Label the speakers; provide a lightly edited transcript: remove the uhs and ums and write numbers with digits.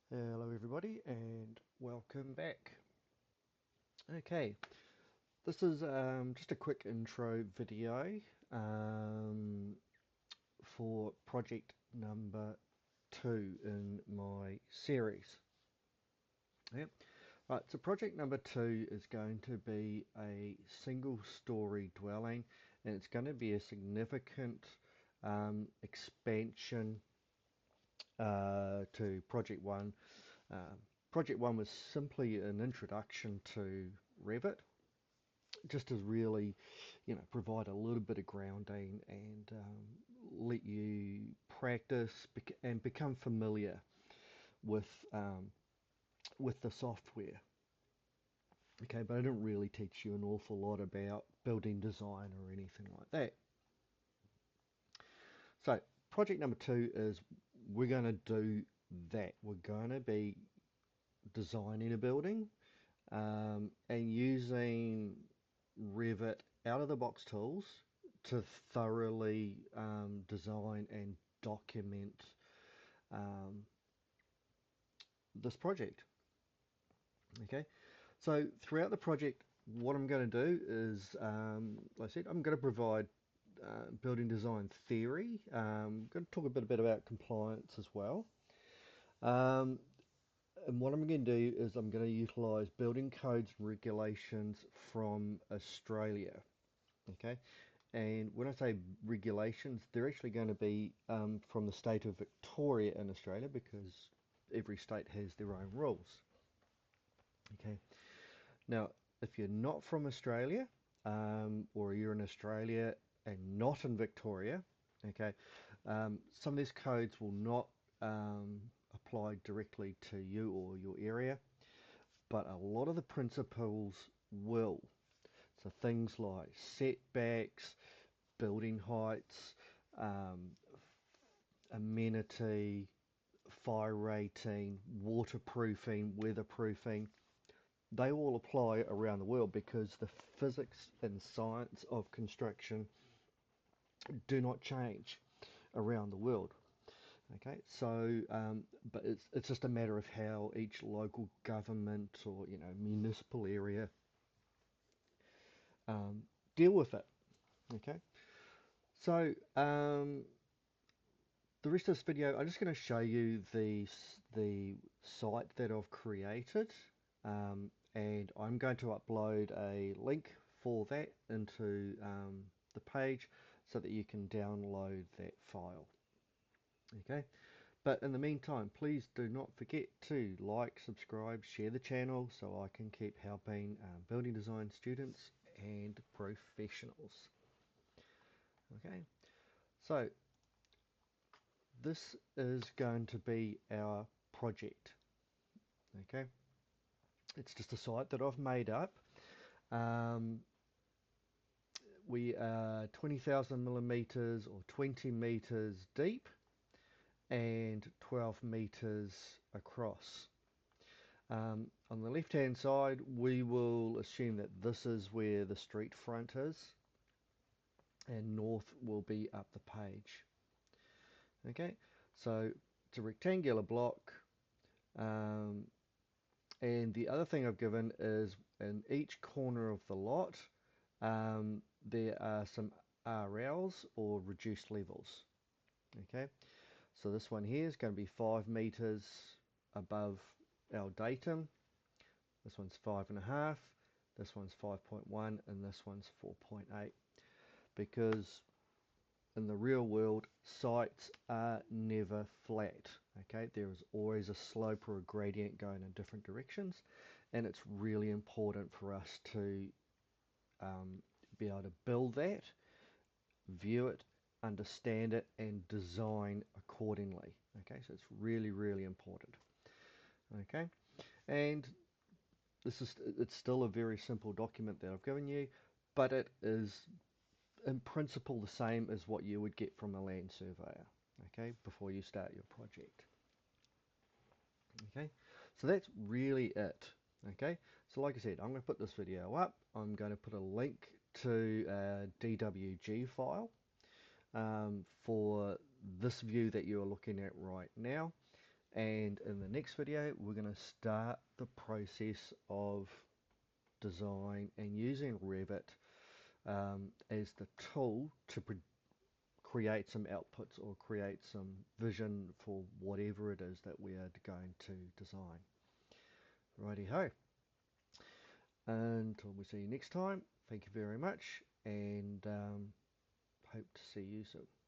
Speaker 1: Hello everybody and welcome back. Okay, this is just a quick intro video for project number 2 in my series. Yep. Right, so project number 2 is going to be a single story dwelling, and it's going to be a significant expansion to project 1. Project 1 was simply an introduction to Revit, just to really, provide a little bit of grounding and let you practice and become familiar with the software. Okay, but I didn't really teach you an awful lot about building design or anything like that. So project number 2 is we're going to do that. We're going to be designing a building and using Revit out of the box tools to thoroughly design and document um, this project. Okay, so throughout the project, what I'm going to do is, like I said, I'm going to provide building design theory. I'm going to talk a bit about compliance as well. Um, And what I'm going to do is I'm going to utilize building codes and regulations from Australia. Okay. And when I say regulations, they're actually going to be from the state of Victoria in Australia because every state has their own rules. Okay. Now, if you're not from Australia or you're in Australia and not in Victoria, okay, some of these codes will not apply directly to you or your area, but a lot of the principles will. So things like setbacks, building heights, um, amenity, fire rating, waterproofing, weatherproofing, they all apply around the world because the physics and science of construction do not change around the world. Okay, so but it's just a matter of how each local government or municipal area deal with it. Okay, so the rest of this video, I'm just going to show you the site that I've created, and I'm going to upload a link for that into the page so that you can download that file. Okay, but in the meantime, please do not forget to like, subscribe, share the channel so I can keep helping building design students and professionals. Okay, so this is going to be our project. Okay, it's just a site that I've made up. Um, we are 20,000 millimeters or 20 meters deep and 12 meters across. On the left hand side, we will assume that this is where the street front is, and north will be up the page. Okay, so it's a rectangular block. Um, And the other thing I've given is in each corner of the lot, there are some RLs or reduced levels. Okay, so this one here is going to be 5 meters above our datum. This one's 5.5, this one's 5.1, and this one's 4.8. Because in the real world, sites are never flat. Okay, there is always a slope or a gradient going in different directions, and it's really important for us to be able to build that, view it, understand it, and design accordingly. Okay, so it's really, really important. Okay, and it's still a very simple document that I've given you, but it is in principle the same as what you would get from a land surveyor, okay, before you start your project. Okay, so that's really it. Okay, so like I said, I'm going to put this video up. I'm going to put a link to a DWG file for this view that you're looking at right now. And in the next video, we're going to start the process of design and using Revit as the tool to create some outputs or create some vision for whatever it is that we are going to design. Righty ho. Until we see you next time, thank you very much, and hope to see you soon.